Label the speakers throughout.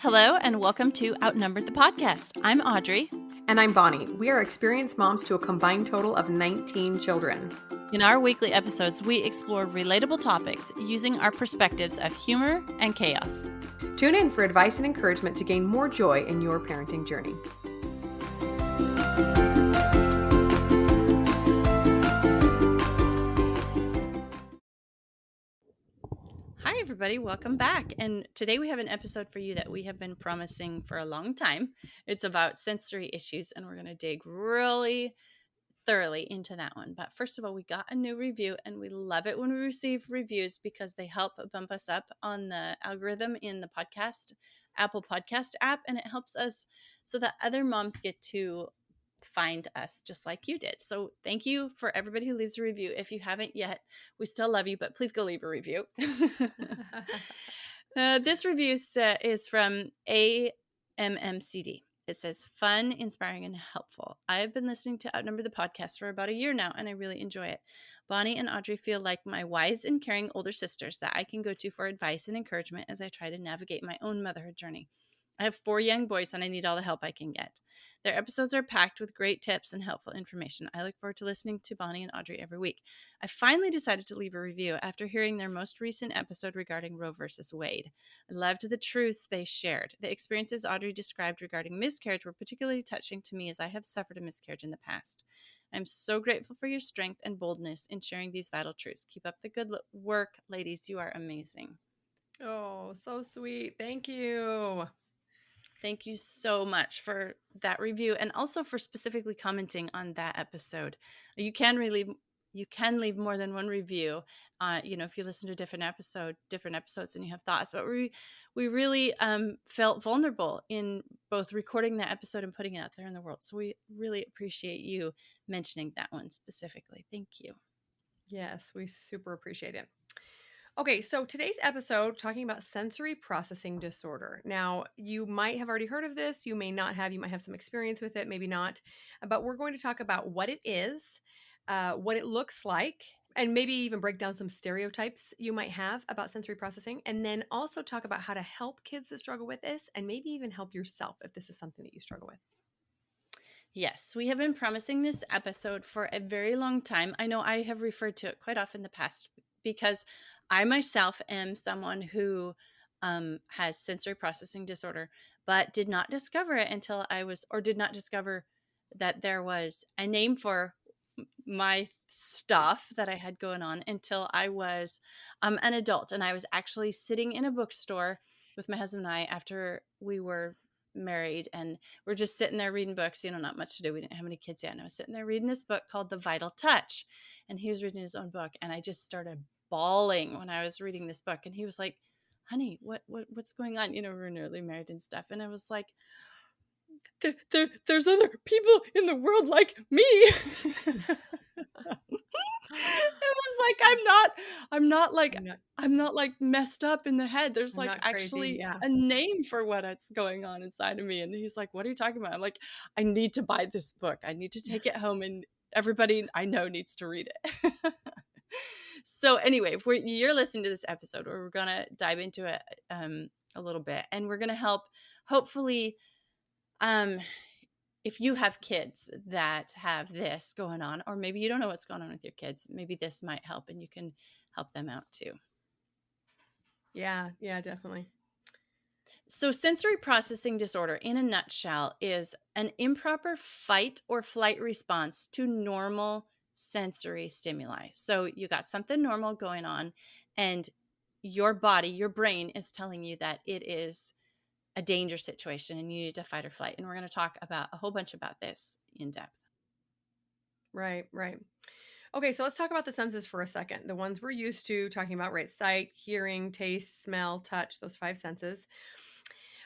Speaker 1: Hello, and welcome to Outnumbered the Podcast. I'm Audrey.
Speaker 2: And I'm Bonnie. We are experienced moms to a combined total of 19 children.
Speaker 1: In our weekly episodes, we explore relatable topics using our perspectives of humor and chaos.
Speaker 2: Tune in for advice and encouragement to gain more joy in your parenting journey.
Speaker 1: Hi, everybody. Welcome back. And today we have an episode for you that we have been promising for a long time. It's about sensory issues, and we're going to dig really thoroughly into that one. But first of all, we got a new review, and we love it when we receive reviews because they help bump us up on the algorithm in the Apple Podcast app, and it helps us so that other moms get to find us just like you did. So thank you for everybody who leaves a review. If you haven't yet, we still love you, but please go leave a review. This review is from AMMCD. It says, fun, inspiring, and helpful. I have been listening to Outnumber the Podcast for about a year now, and I really enjoy it. Bonnie and Audrey feel like my wise and caring older sisters that I can go to for advice and encouragement as I try to navigate my own motherhood journey. I have 4 young boys, and I need all the help I can get. Their episodes are packed with great tips and helpful information. I look forward to listening to Bonnie and Audrey every week. I finally decided to leave a review after hearing their most recent episode regarding Roe versus Wade. I loved the truths they shared. The experiences Audrey described regarding miscarriage were particularly touching to me as I have suffered a miscarriage in the past. I'm so grateful for your strength and boldness in sharing these vital truths. Keep up the good work, ladies. You are amazing.
Speaker 2: Oh, so sweet. Thank you.
Speaker 1: Thank you so much for that review and also for specifically commenting on that episode. You can leave more than one review. If you listen to different episodes and you have thoughts. But we really felt vulnerable in both recording that episode and putting it out there in the world. So we really appreciate you mentioning that one specifically. Thank you.
Speaker 2: Yes, we super appreciate it. Okay, so today's episode talking about sensory processing disorder. Now, you might have already heard of this, you may not have, you might have some experience with it, maybe not, but we're going to talk about what it is, what it looks like, and maybe even break down some stereotypes you might have about sensory processing, and then also talk about how to help kids that struggle with this, and maybe even help yourself if this is something that you struggle with.
Speaker 1: Yes, we have been promising this episode for a very long time. I know I have referred to it quite often in the past because I myself am someone who has sensory processing disorder, but did not discover it until did not discover that there was a name for my stuff that I had going on until I was an adult. And I was actually sitting in a bookstore with my husband and I after we were married, and we're just sitting there reading books, not much to do. We didn't have any kids yet. And I was sitting there reading this book called The Vital Touch, and he was reading his own book. And I just started bawling when I was reading this book. And he was like, honey, what's going on? We were nearly married and stuff. And I was like, there's other people in the world like me. It was like, I'm not like messed up in the head. There's like actually a name for what's going on inside of me. And he's like, what are you talking about? I'm like, I need to buy this book. I need to take it home, and everybody I know needs to read it. So anyway, if you're listening to this episode, where we're going to dive into it a little bit, and we're going to help, hopefully, if you have kids that have this going on, or maybe you don't know what's going on with your kids, maybe this might help and you can help them out too.
Speaker 2: Yeah, definitely.
Speaker 1: So sensory processing disorder, in a nutshell, is an improper fight or flight response to normal sensory stimuli. So you got something normal going on, and your body, your brain is telling you that it is a danger situation and you need to fight or flight. And we're going to talk about a whole bunch about this in depth.
Speaker 2: Right. Okay, so let's talk about the senses for a second. The ones we're used to talking about, right? Sight, hearing, taste, smell, touch, those 5 senses.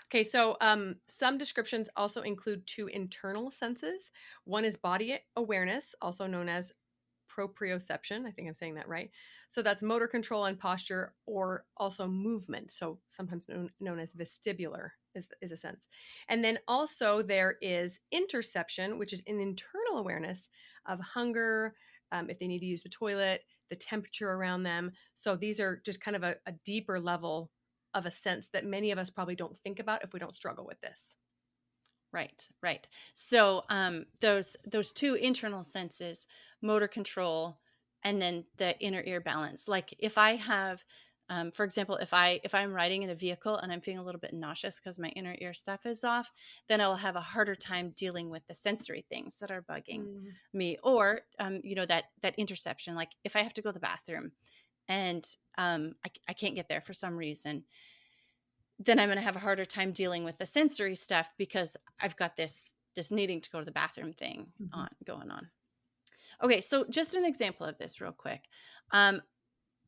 Speaker 2: Okay, so some descriptions also include 2 internal senses. One is body awareness, also known as proprioception. I think I'm saying that right. So that's motor control and posture, or also movement. So sometimes known as vestibular is a sense. And then also there is interception, which is an internal awareness of hunger, if they need to use the toilet, the temperature around them. So these are just kind of a deeper level of a sense that many of us probably don't think about if we don't struggle with this.
Speaker 1: Right, right. So those two internal senses, motor control, and then the inner ear balance. Like if I have, for example, if I'm riding in a vehicle and I'm feeling a little bit nauseous because my inner ear stuff is off, then I'll have a harder time dealing with the sensory things that are bugging
Speaker 2: Mm,
Speaker 1: me, or that interception. Like if I have to go to the bathroom and I can't get there for some reason, then I'm going to have a harder time dealing with the sensory stuff because I've got this needing to go to the bathroom thing
Speaker 2: mhm.
Speaker 1: on going on. Okay, so just an example of this real quick. Um,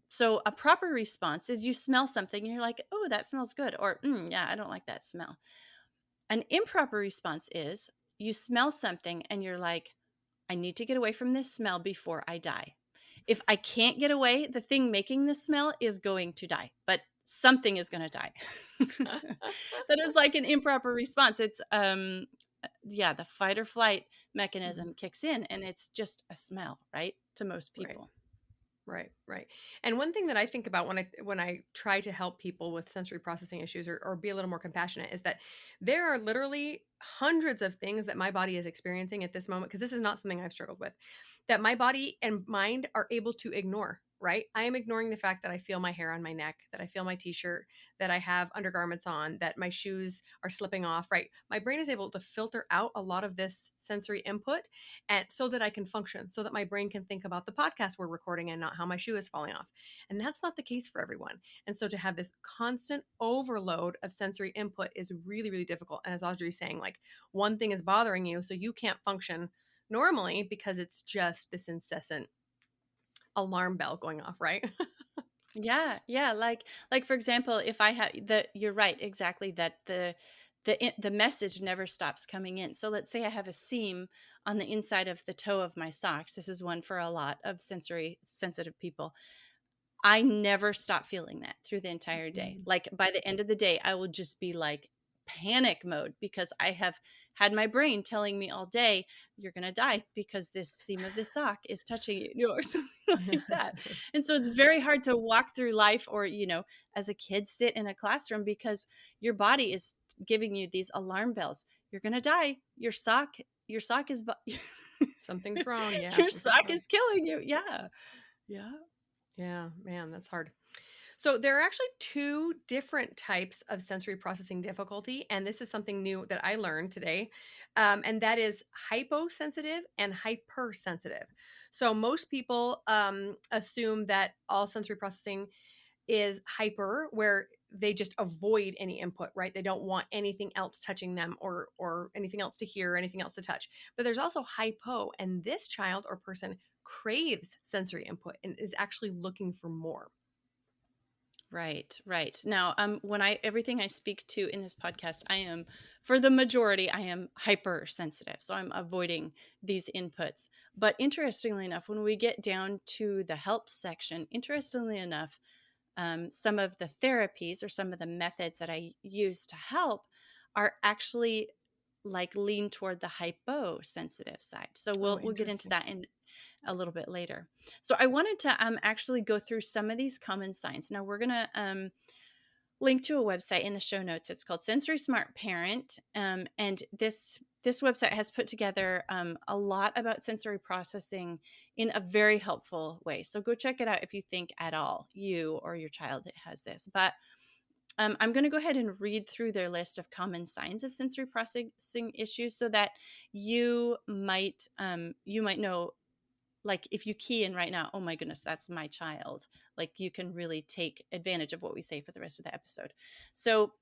Speaker 1: so a proper response is you smell something and you're like, "Oh, that smells good," or "Yeah, I don't like that smell." An improper response is you smell something and you're like, "I need to get away from this smell before I die. If I can't get away, the thing making the smell is going to die, but something is going to die." That is like an improper response. It's yeah, the fight or flight
Speaker 2: Mhm.
Speaker 1: mechanism kicks in and it's just a smell, right? To most
Speaker 2: Right.
Speaker 1: people.
Speaker 2: Right, right. And one thing that I think about when I try to help people with sensory processing issues, or be a little more compassionate, is that there are literally hundreds of things that my body is experiencing at this moment, because this is not something I've struggled with, that my body and mind are able to ignore. Right? I am ignoring the fact that I feel my hair on my neck, that I feel my t-shirt, that I have undergarments on, that my shoes are slipping off, right? My brain is able to filter out a lot of this sensory input, and so that I can function, so that my brain can think about the podcast we're recording and not how my shoe is falling off. And that's not the case for everyone. And so to have this constant overload of sensory input is really, really difficult. And as Audrey's saying, like, one thing is bothering you, so you can't function normally because it's just this incessant alarm bell going off, right?
Speaker 1: Yeah, yeah. Like for example, if I have you're right, exactly that the message never stops coming in. So let's say I have a seam on the inside of the toe of my socks. This is one for a lot of sensory sensitive people. I never stop feeling that through the entire day.
Speaker 2: Mhm.
Speaker 1: Like by the end of the day, I will just be like panic mode because I have had my brain telling me all day, "You're going to die because this seam of this sock is touching you," or something like that. And so it's very hard to walk through life or, as a kid sit in a classroom because your body is giving you these alarm bells. You're going to die. Your sock is
Speaker 2: Something's wrong. Yeah,
Speaker 1: your
Speaker 2: something's
Speaker 1: sock
Speaker 2: wrong.
Speaker 1: is killing you. Yeah. Yeah.
Speaker 2: Yeah, man, that's hard. So there are actually two different types of sensory processing difficulty, and this is something new that I learned today, and that is hyposensitive and hypersensitive. So most people assume that all sensory processing is hyper, where they just avoid any input, right? They don't want anything else touching them, or anything else to hear, or anything else to touch. But there's also hypo, and this child or person craves sensory input and is actually looking for more.
Speaker 1: Right, right. Now, when everything I speak to in this podcast, for the majority, I am hypersensitive. So I'm avoiding these inputs. But interestingly enough, when we get down to the help section, interestingly enough, some of the therapies or some of the methods that I use to help are actually like lean toward the hyposensitive side. So
Speaker 2: Oh,
Speaker 1: we'll get into
Speaker 2: interesting.
Speaker 1: that in a little bit later. So I wanted to actually go through some of these common signs. Now we're gonna link to a website in the show notes. It's called Sensory Smart Parent, and this website has put together a lot about sensory processing in a very helpful way. So go check it out if you think at all you or your child has this. But I'm going to go ahead and read through their list of common signs of sensory processing issues, so that you might know, like if you key in right now, "Oh my goodness, that's my child," like you can really take advantage of what we say for the rest of the episode. So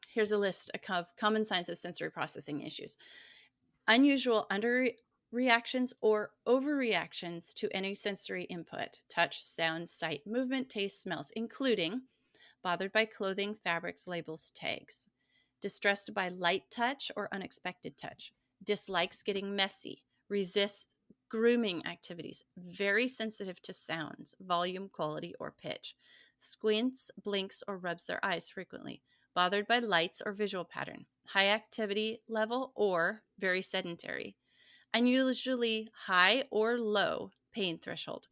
Speaker 1: here's a list of common signs of sensory processing issues: unusual under reactions or overreactions to any sensory input, touch, sound, sight, movement, taste, smells, including bothered by clothing, fabrics, labels, tags, distressed by light touch or unexpected touch, dislikes getting messy, resists grooming activities, very sensitive to sounds, volume, quality, or pitch, squints, blinks, or rubs their eyes frequently, bothered by lights or visual pattern, high activity level or very sedentary, unusually high or low pain threshold.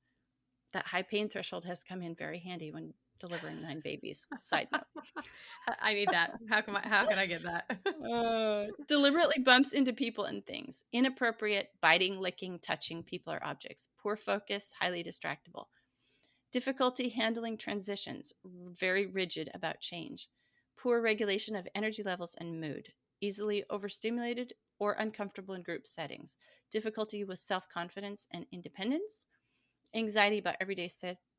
Speaker 1: That high pain threshold has come in very handy when delivering 9 babies. Side note.
Speaker 2: I need that. How can I get that?
Speaker 1: Deliberately bumps into people and things. Inappropriate, biting, licking, touching people or objects. Poor focus, highly distractible. Difficulty handling transitions, very rigid about change. Poor regulation of energy levels and mood. Easily overstimulated or uncomfortable in group settings. Difficulty with self-confidence and independence. Anxiety about everyday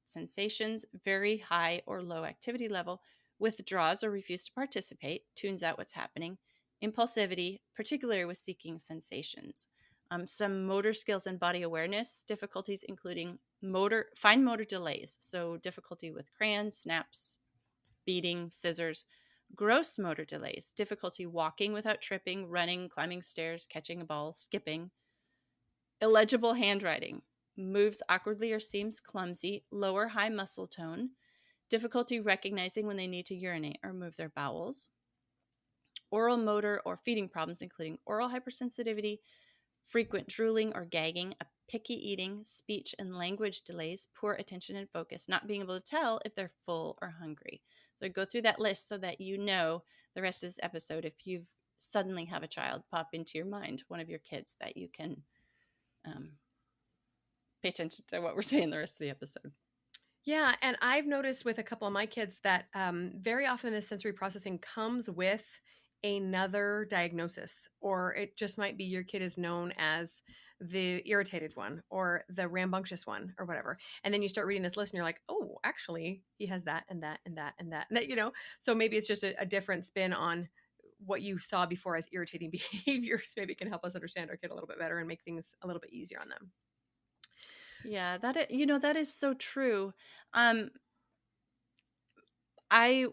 Speaker 1: sensations, very high or low activity level, withdraws or refuses to participate, tunes out what's happening, impulsivity, particularly with seeking sensations. Some motor skills and body awareness difficulties, including fine motor delays, so difficulty with crayons, snaps, beading, scissors. Gross motor delays, difficulty walking without tripping, running, climbing stairs, catching a ball, skipping. Illegible handwriting, moves awkwardly or seems clumsy, lower high muscle tone, difficulty recognizing when they need to urinate or move their bowels. Oral motor or feeding problems, including oral hypersensitivity, frequent drooling or gagging, a picky eating, speech and language delays, poor attention and focus, not being able to tell if they're full or hungry. So I go through that list so that you know the rest of this episode. If you suddenly have a child pop into your mind, one of your kids, that you can pay attention to what we're saying the rest of the episode.
Speaker 2: Yeah, and I've noticed with a couple of my kids that very often this sensory processing comes with another diagnosis, or it just might be your kid is known as the irritated one or the rambunctious one or whatever. And then you start reading this list and you're like, oh, actually, he has that and that and that and that. And that, so maybe it's just a different spin on what you saw before as irritating behaviors. Maybe it can help us understand our kid a little bit better and make things a little bit easier on them.
Speaker 1: Yeah, that is so true. I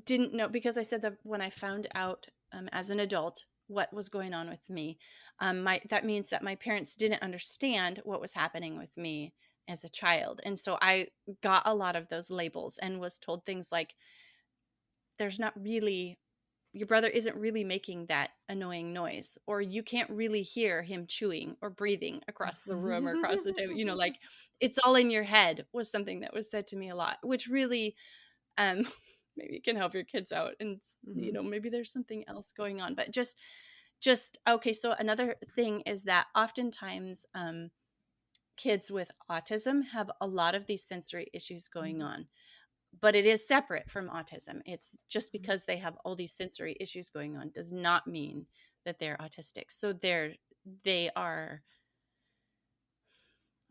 Speaker 1: didn't know, because I said that when I found out as an adult what was going on with me, that means that my parents didn't understand what was happening with me as a child, and so I got a lot of those labels and was told things like, "There's not really your brother isn't really making that annoying noise," or "You can't really hear him chewing or breathing across the room or across the table." Like, it's all in your head was something that was said to me a lot, which really um maybe it can help your kids out, and maybe there's something else going on. But just okay, so another thing is that oftentimes kids with autism have a lot of these sensory issues going on, but it is separate from autism. It's just because they have all these sensory issues going on does not mean that they're autistic. So they are,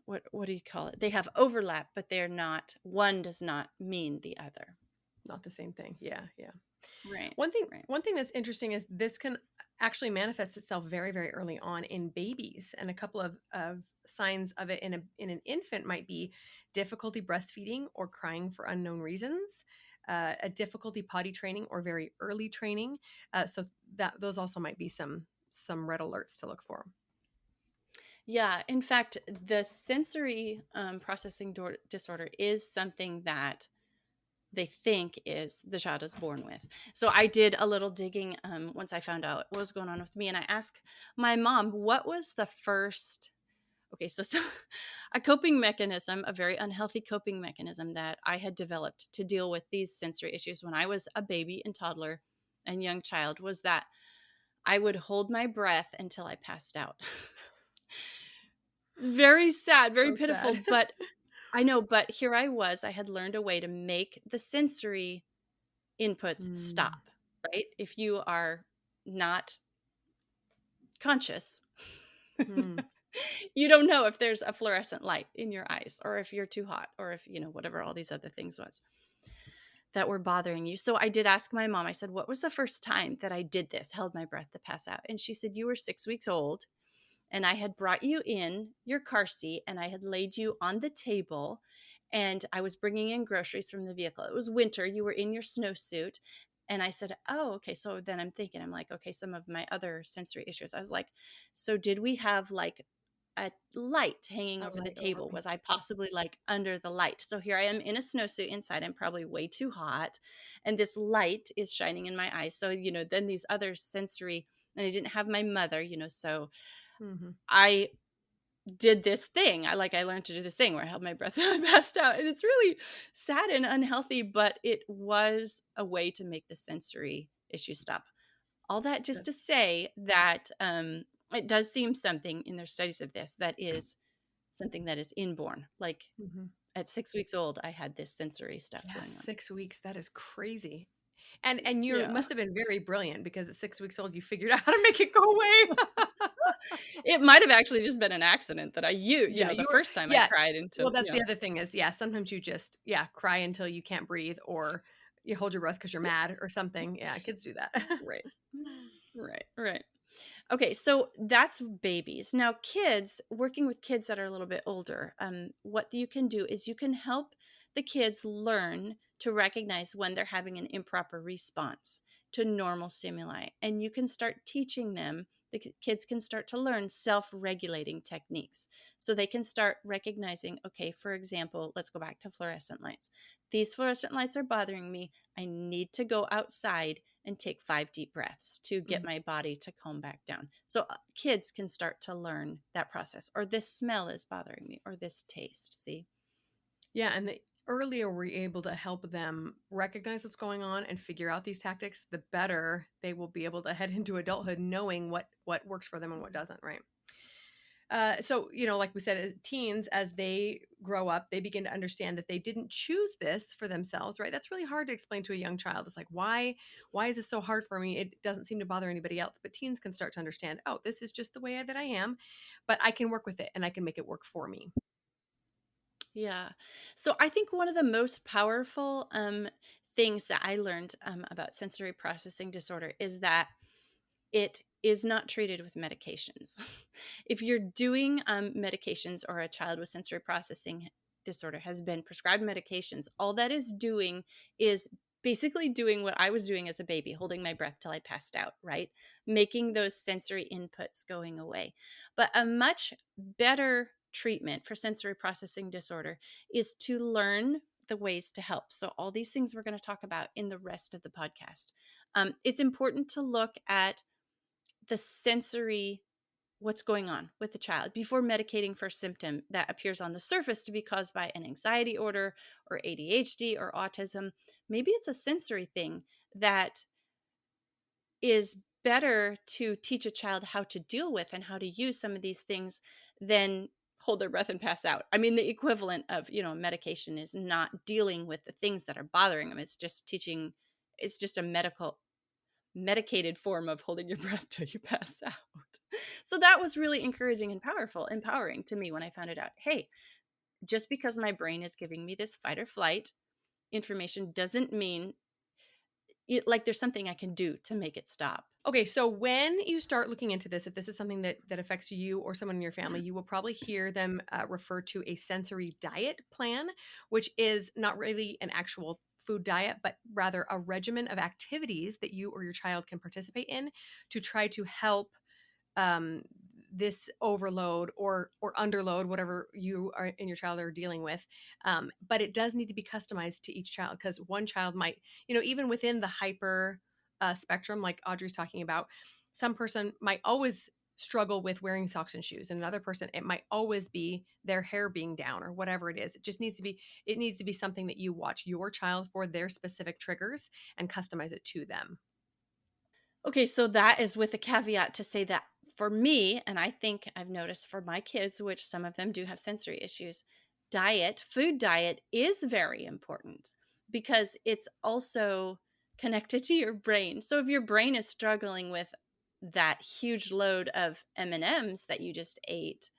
Speaker 1: what do you call it? They have overlap, but they're not, one does not mean the other.
Speaker 2: Not the same thing. Yeah.
Speaker 1: Right.
Speaker 2: One thing that's interesting is this can actually manifest itself very, very early on in babies. And a couple of signs of it in an infant might be difficulty breastfeeding or crying for unknown reasons, a difficulty potty training or very early training. So that those also might be some red alerts to look for.
Speaker 1: Yeah. In fact, the sensory processing disorder is something that they think is the child is born with. So I did a little digging once I found out what was going on with me, and I asked my mom, what was the first, okay, so a coping mechanism, a very unhealthy coping mechanism that I had developed to deal with these sensory issues when I was a baby and toddler and young child, was that I would hold my breath until I passed out. Very sad, very
Speaker 2: So
Speaker 1: pitiful,
Speaker 2: sad.
Speaker 1: but I know, but here I was, I had learned a way to make the sensory inputs stop, right? If you are not conscious, you don't know if there's a fluorescent light in your eyes, or if you're too hot, or if, whatever all these other things was that were bothering you. So I did ask my mom, I said, what was the first time that I did this, held my breath to pass out? And she said, you were 6 weeks old, and I had brought you in your car seat, and I had laid you on the table, and I was bringing in groceries from the vehicle. It was winter. You were in your snowsuit. And I said, oh, okay. So then I'm like, okay, some of my other sensory issues. I was like, so did we have like a light hanging over the table? Was I possibly like under the light? So here I am in a snowsuit inside. I'm probably way too hot. And this light is shining in my eyes. So, then these other sensory, and I didn't have my mother, so I did this thing. I learned to do this thing where I held my breath and I passed out. And it's really sad and unhealthy, but it was a way to make the sensory issue stop. All that just
Speaker 2: Good.
Speaker 1: to say that it does seem something in their studies of this that is something that is inborn. Like
Speaker 2: Mhm.
Speaker 1: at 6 weeks old, I had this sensory stuff
Speaker 2: Yeah,
Speaker 1: going on.
Speaker 2: 6 weeks, that is crazy. And you
Speaker 1: Yeah.
Speaker 2: must have been very brilliant because at 6 weeks old, you figured out how to make it go away.
Speaker 1: It might have actually just been an accident that
Speaker 2: Yeah,
Speaker 1: the
Speaker 2: you were
Speaker 1: first time I
Speaker 2: yeah.
Speaker 1: cried
Speaker 2: Well,
Speaker 1: into,
Speaker 2: that's the other thing is, yeah, sometimes you just, yeah, cry until you can't breathe or you hold your breath because 'cause you're mad or something. Yeah, kids do that.
Speaker 1: right. Right. Okay, so that's babies. Now, kids, working with kids that are a little bit older, what you can do is you can help the kids learn to recognize when they're having an improper response to normal stimuli. And you can start teaching them, kids can start to learn self regulating techniques. So they can start recognizing, okay, for example, let's go back to fluorescent lights. These fluorescent lights are bothering me. I need to go outside and take 5 deep breaths to get
Speaker 2: Mm.
Speaker 1: my body to calm back down. So kids can start to learn that process, or this smell is bothering me, or this taste. See?
Speaker 2: Yeah, and the earlier we're able to help them recognize what's going on and figure out these tactics, the better they will be able to head into adulthood knowing what works for them and what doesn't, right? So, like we said, as teens, as they grow up, they begin to understand that they didn't choose this for themselves, right? That's really hard to explain to a young child. It's like, why is this so hard for me? It doesn't seem to bother anybody else. But teens can start to understand, oh, this is just the way that I am, but I can work with it and I can make it work for me.
Speaker 1: Yeah. So I think one of the most powerful things that I learned about sensory processing disorder is that it is not treated with medications. If you're doing medications, or a child with sensory processing disorder has been prescribed medications, all that is doing is basically doing what I was doing as a baby, holding my breath till I passed out, right? Making those sensory inputs going away. But a much better treatment for sensory processing disorder is to learn the ways to help. So, all these things we're going to talk about in the rest of the podcast. It's important to look at the sensory, what's going on with the child before medicating for a symptom that appears on the surface to be caused by an anxiety order or ADHD or autism. Maybe it's a sensory thing that is better to teach a child how to deal with and how to use some of these things than hold their breath and pass out. I mean, the equivalent of, medication is not dealing with the things that are bothering them. It's just teaching, it's just a medicated form of holding your breath till you pass out. So that was really encouraging and empowering to me when I found it out. Hey, just because my brain is giving me this fight or flight information doesn't mean like there's something I can do to make it stop.
Speaker 2: Okay, so when you start looking into this, if this is something that affects you or someone in your family, you will probably hear them refer to a sensory diet plan, which is not really an actual food diet, but rather a regimen of activities that you or your child can participate in to try to help um, this overload or underload, whatever you are and your child are dealing with. But it does need to be customized to each child because one child might, even within the hyper spectrum, like Audrey's talking about, some person might always struggle with wearing socks and shoes, and another person it might always be their hair being down or whatever it is. It needs to be something that you watch your child for their specific triggers and customize it to them.
Speaker 1: Okay, so that is with a caveat to say that for me, and I think I've noticed for my kids, which some of them do have sensory issues, food diet is very important because it's also connected to your brain. So if your brain is struggling with that huge load of M&Ms that you just ate,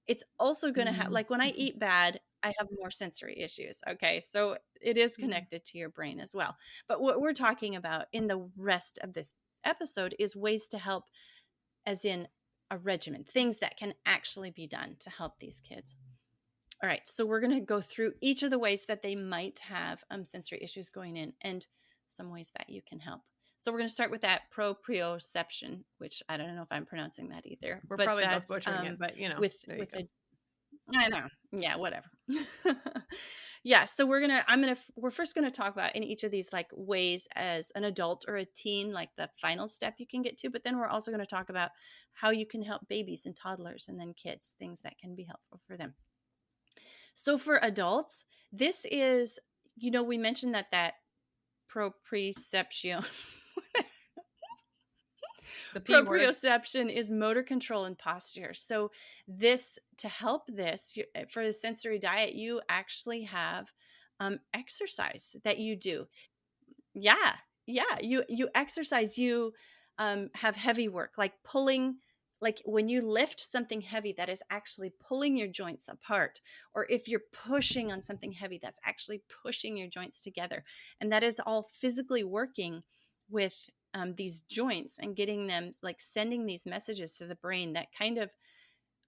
Speaker 1: it's also going to have,
Speaker 2: Mm.
Speaker 1: like when I eat bad, I have more sensory issues. Okay. So it is
Speaker 2: Mm.
Speaker 1: connected to your brain as well. But what we're talking about in the rest of this episode is ways to help, as in a regimen, things that can actually be done to help these kids. All right. So we're going to go through each of the ways that they might have sensory issues going in and some ways that you can help. So we're going to start with that proprioception, which I don't know if I'm pronouncing that either,
Speaker 2: We're
Speaker 1: but
Speaker 2: probably both
Speaker 1: that's
Speaker 2: butchering it, but
Speaker 1: with
Speaker 2: there you go.
Speaker 1: a, I know. Yeah, whatever. Yeah, so we're first gonna talk about in each of these like ways as an adult or a teen, like the final step you can get to, but then we're also gonna talk about how you can help babies and toddlers and then kids, things that can be helpful for them. So for adults, this is, we mentioned that proprioception.
Speaker 2: The P word.
Speaker 1: Proprioception is motor control and posture. So this to help this for the sensory diet, you actually have exercise that you do. Yeah, yeah. You exercise. You have heavy work like pulling. Like when you lift something heavy, that is actually pulling your joints apart. Or if you're pushing on something heavy, that's actually pushing your joints together. And that is all physically working with these joints and getting them like sending these messages to the brain that kind of,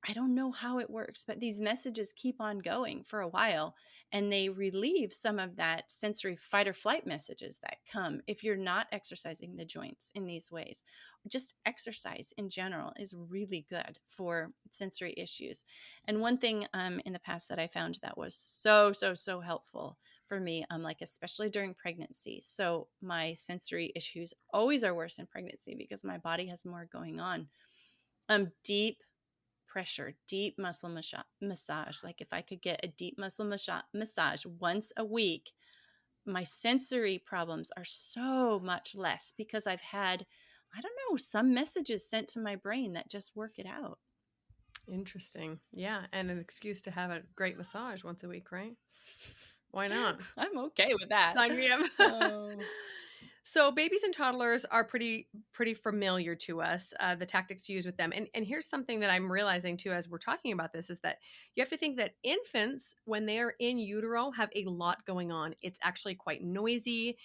Speaker 1: I don't know how it works, but these messages keep on going for a while and they relieve some of that sensory fight or flight messages that come if you're not exercising the joints in these ways. Just exercise in general is really good for sensory issues. And one thing in the past that I found that was so helpful for me, like especially during pregnancy. So my sensory issues always are worse in pregnancy because my body has more going on. Deep pressure, deep muscle massage. Like if I could get a deep muscle massage once a week, my sensory problems are so much less because I've had, I don't know, some messages sent to my brain that just work it out.
Speaker 2: Interesting. Yeah, and an excuse to have a great massage once a week, right? Why not?
Speaker 1: I'm okay with that.
Speaker 2: Sign me up.
Speaker 1: Oh.
Speaker 2: So babies and toddlers are pretty familiar to us. The tactics to use with them, and here's something that I'm realizing too as we're talking about this is that you have to think that infants, when they are in utero, have a lot going on. It's actually quite noisy.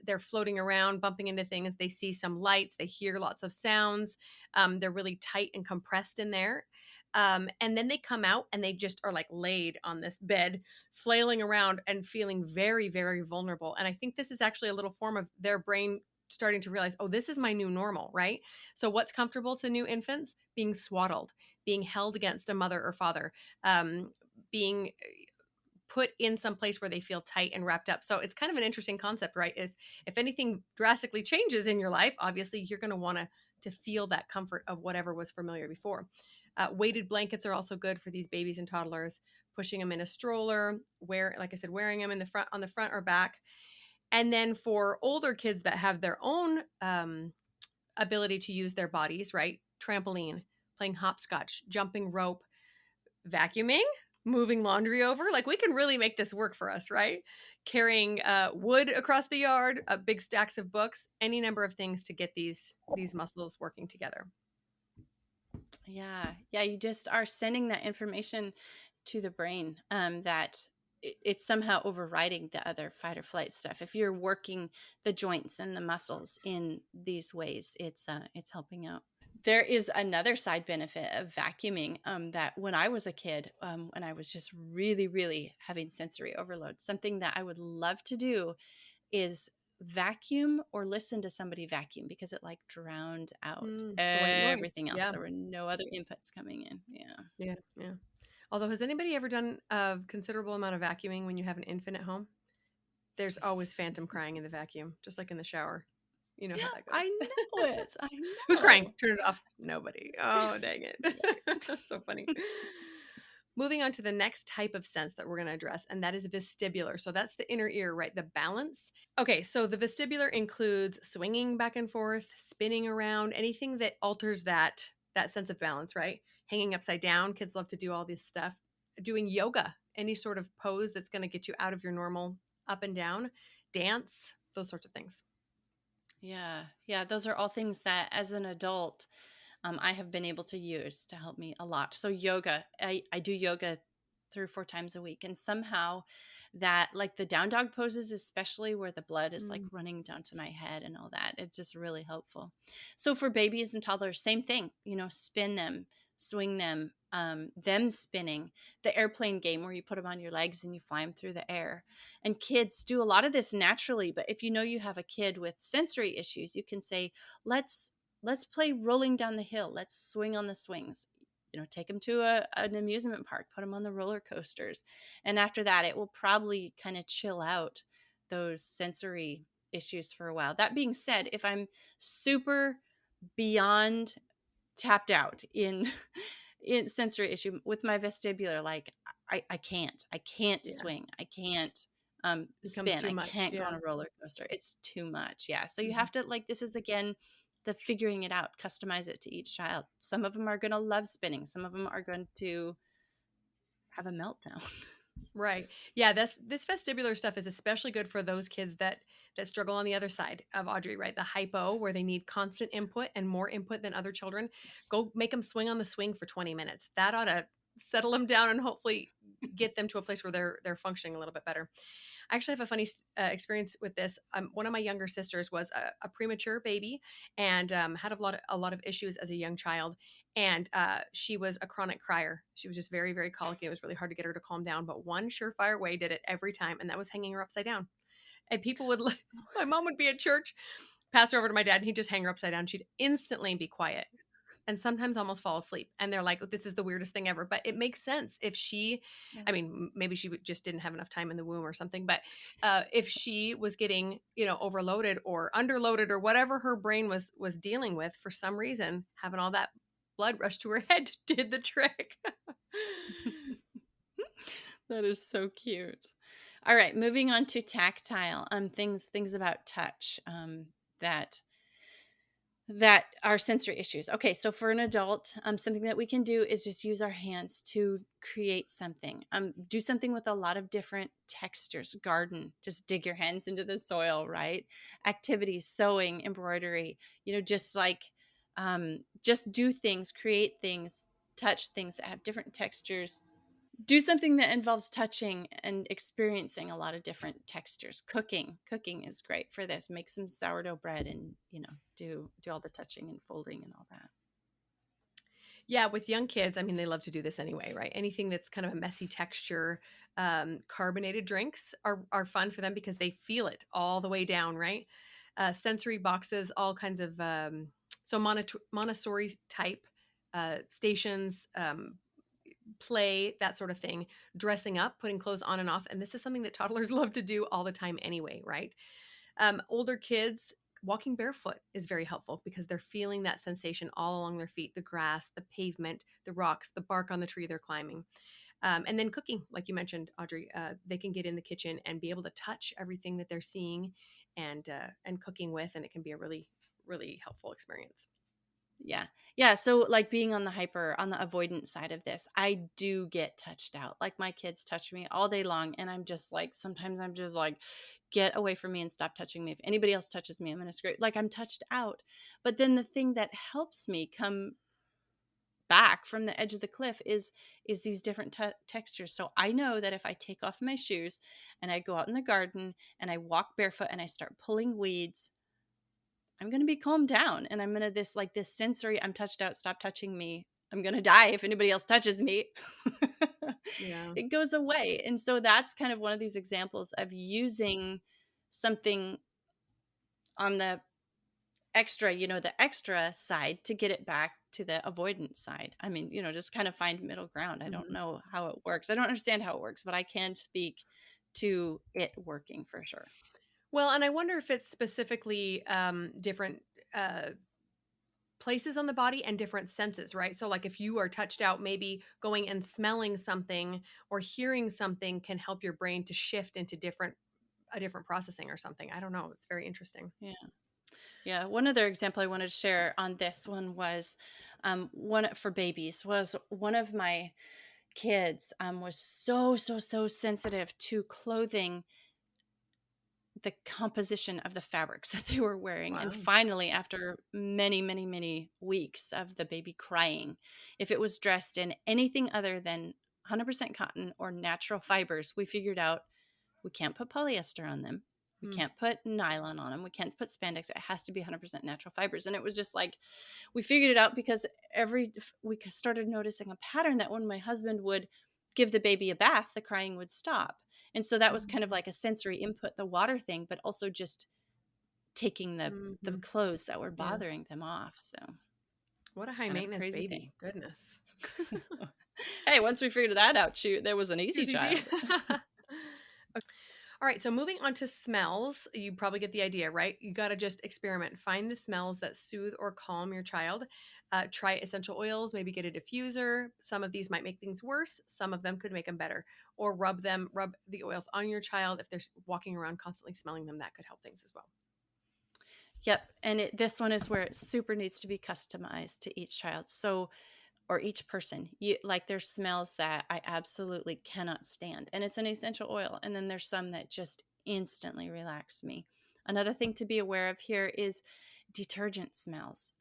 Speaker 2: They're floating around, bumping into things. They see some lights. They hear lots of sounds. They're really tight and compressed in there. And then they come out and they just are like laid on this bed, flailing around and feeling very, very vulnerable. And I think this is actually a little form of their brain starting to realize, oh, this is my new normal, right? So what's comfortable to new infants? Being swaddled, being held against a mother or father, being put in some place where they feel tight and wrapped up. So it's kind of an interesting concept, right? If anything drastically changes in your life, obviously you're going to want to feel that comfort of whatever was familiar before. Weighted blankets are also good for these babies and toddlers. Pushing them in a stroller, like I said, wearing them in the front on the front or back. And then for older kids that have their own ability to use their bodies, right? Trampoline, playing hopscotch, jumping rope, vacuuming, moving laundry over. Like we can really make this work for us, right? Carrying wood across the yard, big stacks of books, any number of things to get these muscles working together.
Speaker 1: Yeah. Yeah. You just are sending that information to the brain that it's somehow overriding the other fight or flight stuff. If you're working the joints and the muscles in these ways, it's helping out. There is another side benefit of vacuuming that when I was a kid, when I was just really, really having sensory overload, something that I would love to do is vacuum or listen to somebody vacuum because it like drowned out
Speaker 2: The white noise.
Speaker 1: everything else.
Speaker 2: Yeah.
Speaker 1: There were no other inputs coming in. Yeah.
Speaker 2: Yeah. Yeah. Although, has anybody ever done a considerable amount of vacuuming when you have an infant at home? There's always phantom crying in the vacuum, just like in the shower. You know how that goes.
Speaker 1: I know it. I
Speaker 2: Who's crying?
Speaker 1: know.
Speaker 2: Turn it off. Nobody. Oh, dang it. That's so funny. Moving on to the next type of sense that we're going to address, and that is vestibular. So that's the inner ear, right? The balance. Okay, so the vestibular includes swinging back and forth, spinning around, anything that alters that sense of balance, right? Hanging upside down. Kids love to do all this stuff. Doing yoga, any sort of pose that's going to get you out of your normal up and down, dance, those sorts of things.
Speaker 1: Yeah. Yeah. Those are all things that as an adult, I have been able to use to help me a lot. So yoga, I do yoga 3 or 4 times a week. And somehow that like the down dog poses, especially where the blood is like running down to my head and all that, it's just really helpful. So for babies and toddlers, same thing, spin them, swing them, them spinning, the airplane game where you put them on your legs and you fly them through the air. And kids do a lot of this naturally. But if you have a kid with sensory issues, you can say, let's play rolling down the hill. Let's swing on the swings. take them to an amusement park, put them on the roller coasters. And after that, it will probably kind of chill out those sensory issues for a while. That being said, if I'm super beyond tapped out in in sensory issue with my vestibular, like I can't
Speaker 2: Yeah.
Speaker 1: swing, I can't
Speaker 2: Becomes
Speaker 1: spin,
Speaker 2: too
Speaker 1: I
Speaker 2: much.
Speaker 1: can't go
Speaker 2: Yeah.
Speaker 1: on a roller coaster. It's too much. Yeah. So you
Speaker 2: Mhm.
Speaker 1: have to, like, this is again the figuring it out, customize it to each child. Some of them are going to love spinning, some of them are going to have a meltdown.
Speaker 2: Right. Yeah, this vestibular stuff is especially good for those kids that struggle on the other side of Audrey, right? The hypo, where they need constant input and more input than other children.
Speaker 1: Yes.
Speaker 2: Go make them swing on the swing for 20 minutes. That ought to settle them down and hopefully get them to a place where they're functioning a little bit better. I actually have a funny experience with this. One of my younger sisters was a premature baby and had a lot of issues as a young child. And she was a chronic crier. She was just very, very colicky. It was really hard to get her to calm down. But one surefire way did it every time, and that was hanging her upside down. And people would, my mom would be at church, pass her over to my dad, and he'd just hang her upside down. She'd instantly be quiet and sometimes almost fall asleep. And they're like, this is the weirdest thing ever. But it makes sense if she,
Speaker 1: Yeah.
Speaker 2: I mean, maybe she just didn't have enough time in the womb or something. But if she was getting, overloaded or underloaded or whatever her brain was dealing with, for some reason, having all that blood rush to her head did the trick.
Speaker 1: That is so cute. All right, moving on to tactile. Things about touch that that are sensory issues. Okay, so for an adult, something that we can do is just use our hands to create something. Do something with a lot of different textures. Garden, just dig your hands into the soil, right? Activities, sewing, embroidery. Just do things, create things, touch things that have different textures. Do something that involves touching and experiencing a lot of different textures. Cooking is great for this. Make some sourdough bread and do all the touching and folding and all that.
Speaker 2: Yeah, with young kids, I mean, they love to do this anyway, right? Anything that's kind of a messy texture, carbonated drinks are fun for them because they feel it all the way down, right? Sensory boxes, all kinds of Montessori type stations, play, that sort of thing, dressing up, putting clothes on and off, and this is something that toddlers love to do all the time anyway, right? Older kids, walking barefoot is very helpful because they're feeling that sensation all along their feet, the grass, the pavement, the rocks, the bark on the tree they're climbing. And then cooking, like you mentioned, Audrey, they can get in the kitchen and be able to touch everything that they're seeing and cooking with, and it can be a really, really helpful experience.
Speaker 1: Yeah. Yeah. So, like, being on the avoidant side of this, I do get touched out. Like, my kids touch me all day long. And sometimes I'm just like, get away from me and stop touching me. If anybody else touches me, I'm going to scream. Like, I'm touched out. But then the thing that helps me come back from the edge of the cliff is these different textures. So I know that if I take off my shoes and I go out in the garden and I walk barefoot and I start pulling weeds, I'm going to be calmed down, and I'm going to this sensory, I'm touched out, stop touching me, I'm going to die if anybody else touches me.
Speaker 2: Yeah.
Speaker 1: It goes away. And so that's kind of one of these examples of using something on the extra side to get it back to the avoidance side. I mean, just kind of find middle ground. I don't
Speaker 2: Mhm.
Speaker 1: know how it works. I don't understand how it works, but I can speak to it working for sure.
Speaker 2: Well, and I wonder if it's specifically different uh, places on the body and different senses, right? So, like if you are touched out, maybe going and smelling something or hearing something can help your brain to shift into a different processing or something. I don't know. It's very interesting.
Speaker 1: Yeah. Yeah, one other example I wanted to share on this one was one for babies was one of my kids was so sensitive to clothing, the composition of the fabrics that they were wearing. And
Speaker 2: Wow.
Speaker 1: finally, after many weeks of the baby crying, if it was dressed in anything other than 100% cotton or natural fibers, we figured out we can't put polyester on them. We
Speaker 2: Hmm.
Speaker 1: can't put nylon on them. We can't put spandex. It has to be 100% natural fibers. And it was just like, we figured it out because we started noticing a pattern that when my husband would give the baby a bath, the crying would stop. And so that was kind of
Speaker 2: Mhm.
Speaker 1: like a sensory input, the water thing, but also just taking the
Speaker 2: Mhm.
Speaker 1: clothes that were
Speaker 2: Yeah.
Speaker 1: bothering them off. So
Speaker 2: What a high
Speaker 1: Kind of a
Speaker 2: maintenance
Speaker 1: crazy thing.
Speaker 2: baby. Goodness.
Speaker 1: Hey, once we figured that out, shoot, there was an
Speaker 2: It
Speaker 1: easy
Speaker 2: was easy.
Speaker 1: child.
Speaker 2: All right, so moving on to smells, you probably get the idea, right? You got to just experiment. Find the smells that soothe or calm your child. Try essential oils, maybe get a diffuser. Some of these might make things worse. Some of them could make them better. Or rub the oils on your child. If they're walking around constantly smelling them, that could help things as well.
Speaker 1: Yep. And this one is where it super needs to be customized to each child. So, or each person. Like there's smells that I absolutely cannot stand, and it's an essential oil. And then there's some that just instantly relax me. Another thing to be aware of here is detergent smells.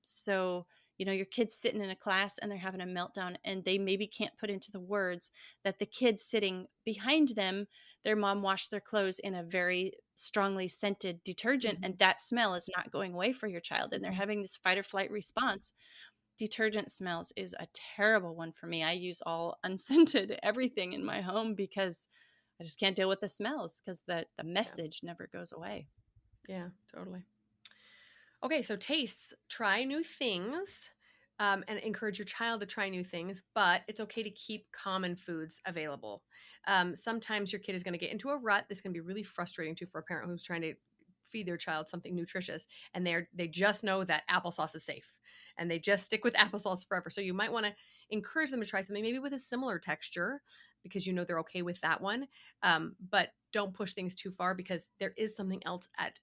Speaker 1: So your kid's sitting in a class and they're having a meltdown, and they maybe can't put into the words that the kid sitting behind them, their mom washed their clothes in a very strongly scented detergent,
Speaker 2: Mm-hmm.
Speaker 1: and that smell is not going away for your child, and they're
Speaker 2: Mm-hmm.
Speaker 1: having this fight or flight response. Detergent smells is a terrible one for me. I use all unscented everything in my home because I just can't deal with the smells, because the
Speaker 2: Yeah.
Speaker 1: message never goes away.
Speaker 2: Yeah, totally. Okay, so tastes. Try new things and encourage your child to try new things, but it's okay to keep common foods available. Sometimes your kid is going to get into a rut. This can be really frustrating too for a parent who's trying to feed their child something nutritious, and they just know that applesauce is safe, and they just stick with applesauce forever. So you might want to encourage them to try something maybe with a similar texture because you know they're okay with that one. But don't push things too far because there is something else at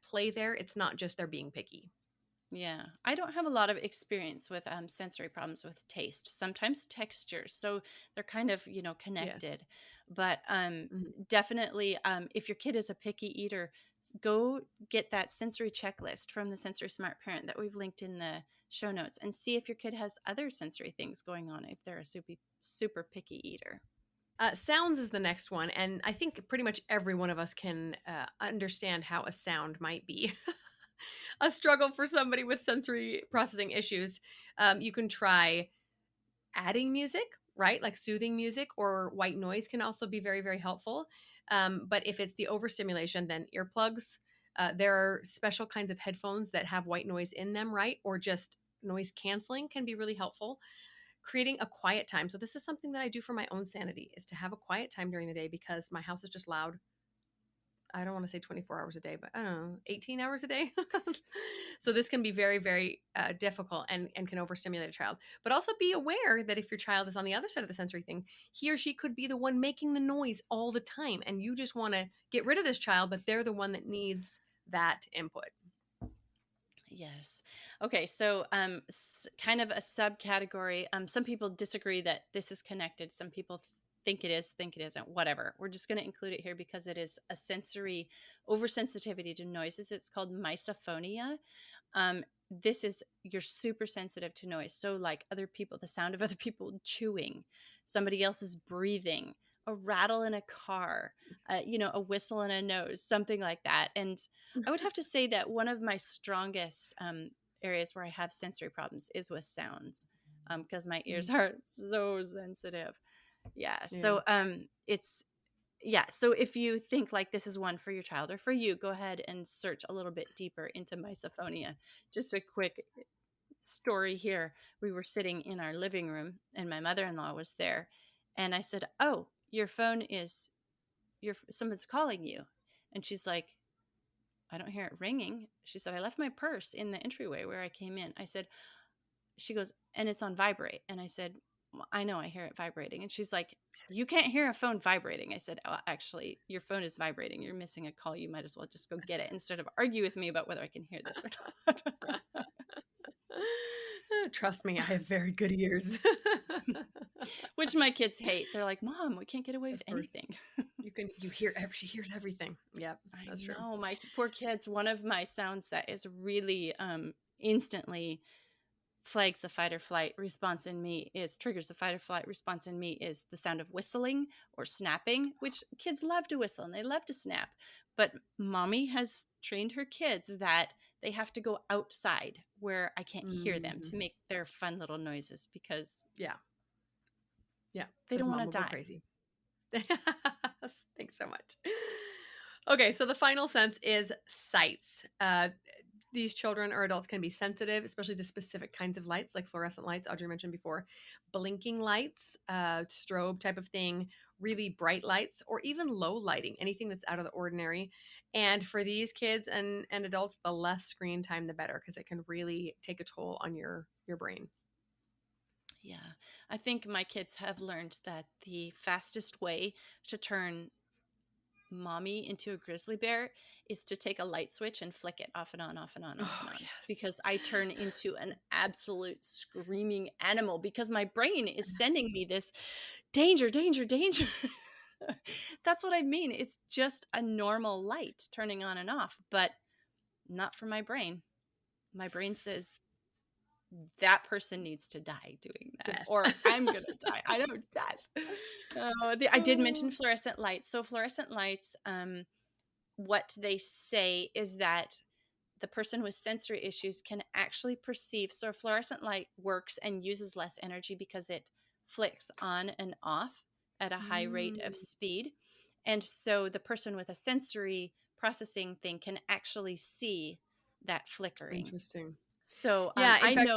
Speaker 2: play there. It's not just they're being picky.
Speaker 1: Yeah, I don't have a lot of experience with sensory problems with taste. Sometimes textures, so they're kind of
Speaker 2: Yes.
Speaker 1: connected. But
Speaker 2: Mhm.
Speaker 1: definitely, if your kid is a picky eater, go get that sensory checklist from the Sensory Smart Parent that we've linked in the show notes, and see if your kid has other sensory things going on if they're a super picky eater.
Speaker 2: Sounds is the next one, and I think pretty much every one of us can understand how a sound might be a struggle for somebody with sensory processing issues. You can try adding music, right? Like soothing music or white noise can also be very, very helpful. But if it's the overstimulation, then earplugs. There are special kinds of headphones that have white noise in them, right? Or just noise canceling can be really helpful. Creating a quiet time. So this is something that I do for my own sanity, is to have a quiet time during the day because my house is just loud. I don't want to say 24 hours a day, but I don't know, 18 hours a day. So this can be very, very difficult and can overstimulate a child. But also be aware that if your child is on the other side of the sensory thing, he or she could be the one making the noise all the time. And you just want to get rid of this child, but they're the one that needs that input.
Speaker 1: Yes. Okay. So, kind of a subcategory. Some people disagree that this is connected. Some people think it is, think it isn't. Whatever. We're just going to include it here because it is a sensory oversensitivity to noises. It's called misophonia. This is, you're super sensitive to noise. So, like other people, the sound of other people chewing, somebody else's breathing, a rattle in a car, a whistle in a nose, something like that. And I would have to say that one of my strongest areas where I have sensory problems is with sounds, because my ears
Speaker 2: Mhm.
Speaker 1: are so sensitive. Yeah.
Speaker 2: Yeah.
Speaker 1: So yeah. So if you think like this is one for your child or for you, go ahead and search a little bit deeper into misophonia. Just a quick story here. We were sitting in our living room and my mother-in-law was there. And I said, "Oh, your phone is someone's calling you." And she's like, "I don't hear it ringing." She said, "I left my purse in the entryway where I came in." I said, she goes, "And it's on vibrate." And I said, "Well, I know, I hear it vibrating." And she's like, "You can't hear a phone vibrating." I said, "Oh, actually, your phone is vibrating. You're missing a call. You might as well just go get it instead of argue with me about whether I can hear this or not."
Speaker 2: Trust me, I have very good ears.
Speaker 1: Which my kids hate. They're like, "Mom, we can't get away with
Speaker 2: Of course.
Speaker 1: anything."
Speaker 2: She hears everything. Yep,
Speaker 1: I
Speaker 2: that's true.
Speaker 1: know, my poor kids. One of my sounds that is really instantly flags the fight or flight response in me is triggers the fight or flight response in me is the sound of whistling or snapping, which kids love to whistle and they love to snap. But mommy has trained her kids that they have to go outside where I can't hear them
Speaker 2: Mhm.
Speaker 1: to make their fun little noises because
Speaker 2: Yeah. Yeah,
Speaker 1: they
Speaker 2: because
Speaker 1: don't want
Speaker 2: mom
Speaker 1: to
Speaker 2: will go
Speaker 1: die.
Speaker 2: crazy. Thanks so much. Okay, so the final sense is sights. these children or adults can be sensitive, especially to specific kinds of lights, like fluorescent lights, Audrey mentioned before, blinking lights, strobe type of thing, really bright lights, or even low lighting, anything that's out of the ordinary. And for these kids and adults, the less screen time, the better, because it can really take a toll on your brain.
Speaker 1: Yeah. I think my kids have learned that the fastest way to turn mommy into a grizzly bear is to take a light switch and flick it off and on, off and on, off and
Speaker 2: Oh,
Speaker 1: on.
Speaker 2: yes.
Speaker 1: Because I turn into an absolute screaming animal because my brain is sending me this danger, danger, danger. That's what I mean. It's just a normal light turning on and off, but not for my brain. My brain says, that person needs to die doing that,
Speaker 2: Death.
Speaker 1: or I'm gonna die. I know, death. I did mention fluorescent lights. So fluorescent lights, what they say is that the person with sensory issues can actually perceive. So a fluorescent light works and uses less energy because it flicks on and off at a high rate of speed. And so the person with a sensory processing thing can actually see that flickering.
Speaker 2: Interesting.
Speaker 1: So
Speaker 2: Yeah, in
Speaker 1: I
Speaker 2: fact,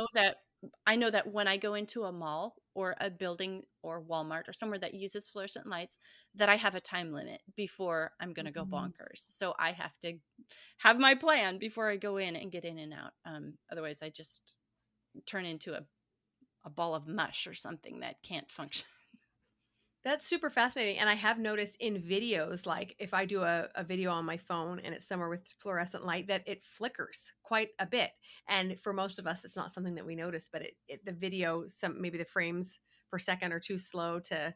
Speaker 1: know that when I go into a mall or a building or Walmart or somewhere that uses fluorescent lights, that I have a time limit before I'm going to go bonkers. So I have to have my plan before I go in and get in and out. Otherwise, I just turn into a ball of mush or something that can't function.
Speaker 2: that's super fascinating. And I have noticed in videos, like if I do a video on my phone and it's somewhere with fluorescent light, that it flickers quite a bit. And for most of us, it's not something that we notice, but the video, maybe the frames per second are too slow to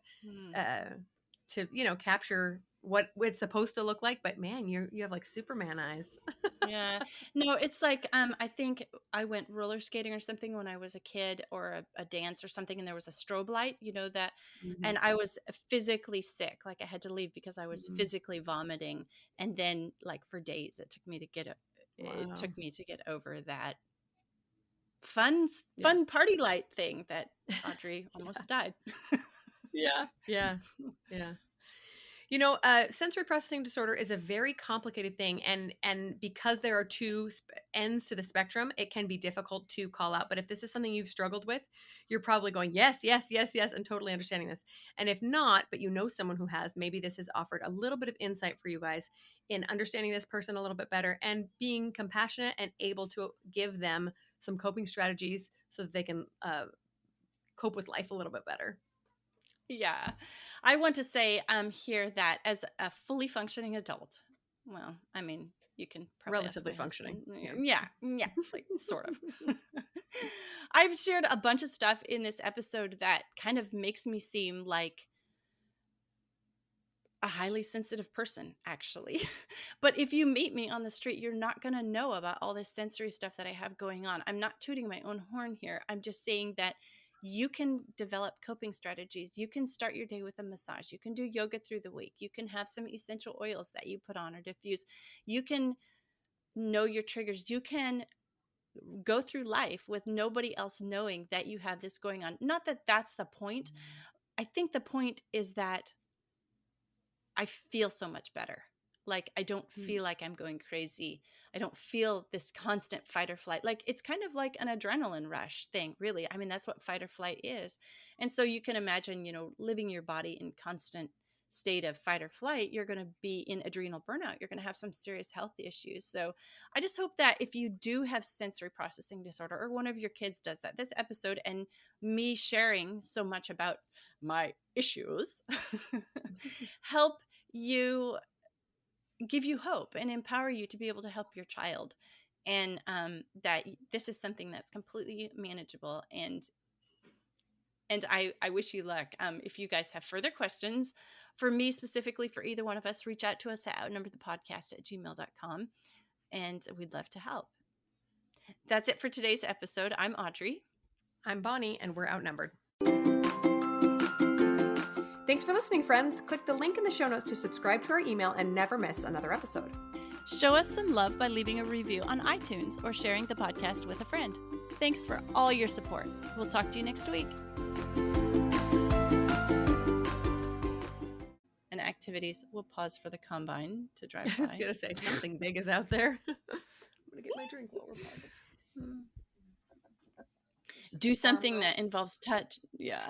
Speaker 2: capture what it's supposed to look like. But man, you have like Superman eyes.
Speaker 1: Yeah. No, it's like I think I went roller skating or something when I was a kid, or a dance or something, and there was a strobe light, that, and I was physically sick. Like I had to leave because I was physically vomiting, and then like for days it took me to get
Speaker 2: Wow.
Speaker 1: over that fun
Speaker 2: Yeah.
Speaker 1: party light thing that Audrey almost died.
Speaker 2: Yeah. Yeah. Yeah. Sensory processing disorder is a very complicated thing, and because there are two ends to the spectrum, it can be difficult to call out. But if this is something you've struggled with, you're probably going, yes, yes, yes, yes, and totally understanding this. And if not, but you know someone who has, maybe this has offered a little bit of insight for you guys in understanding this person a little bit better and being compassionate and able to give them some coping strategies so that they can cope with life a little bit better.
Speaker 1: Yeah. I want to say here that as a fully functioning adult, well, I mean, you can probably ask
Speaker 2: Relatively
Speaker 1: my
Speaker 2: functioning.
Speaker 1: husband. Yeah, like sort of. I've shared a bunch of stuff in this episode that kind of makes me seem like a highly sensitive person, actually. But if you meet me on the street, you're not going to know about all this sensory stuff that I have going on. I'm not tooting my own horn here. I'm just saying that you can develop coping strategies. You can start your day with a massage. You can do yoga through the week. You can have some essential oils that you put on or diffuse. You can know your triggers. You can go through life with nobody else knowing that you have this going on. Not that that's the point. I think the point is that I feel so much better. Like I don't feel like I'm going crazy. I don't feel this constant fight or flight. Like it's kind of like an adrenaline rush thing, really. I mean, that's what fight or flight is. And so you can imagine, living your body in constant state of fight or flight, you're going to be in adrenal burnout. You're going to have some serious health issues. So I just hope that if you do have sensory processing disorder, or one of your kids does that, this episode and me sharing so much about my issues help you, give you hope and empower you to be able to help your child, and that this is something that's completely manageable. And I wish you luck. If you guys have further questions for me, specifically for either one of us, reach out to us at outnumberedthepodcast@gmail.com, and we'd love to help. That's it for today's episode. I'm Audrey.
Speaker 2: I'm Bonnie, and we're outnumbered. Thanks for listening, friends. Click the link in the show notes to subscribe to our email and never miss another episode.
Speaker 1: Show us some love by leaving a review on iTunes or sharing the podcast with a friend. Thanks for all your support. We'll talk to you next week. And activities, we'll pause for the combine to drive by.
Speaker 2: I was going to say something big is out there. gonna get my drink while we're pausing.
Speaker 1: Do something that involves touch. Yeah.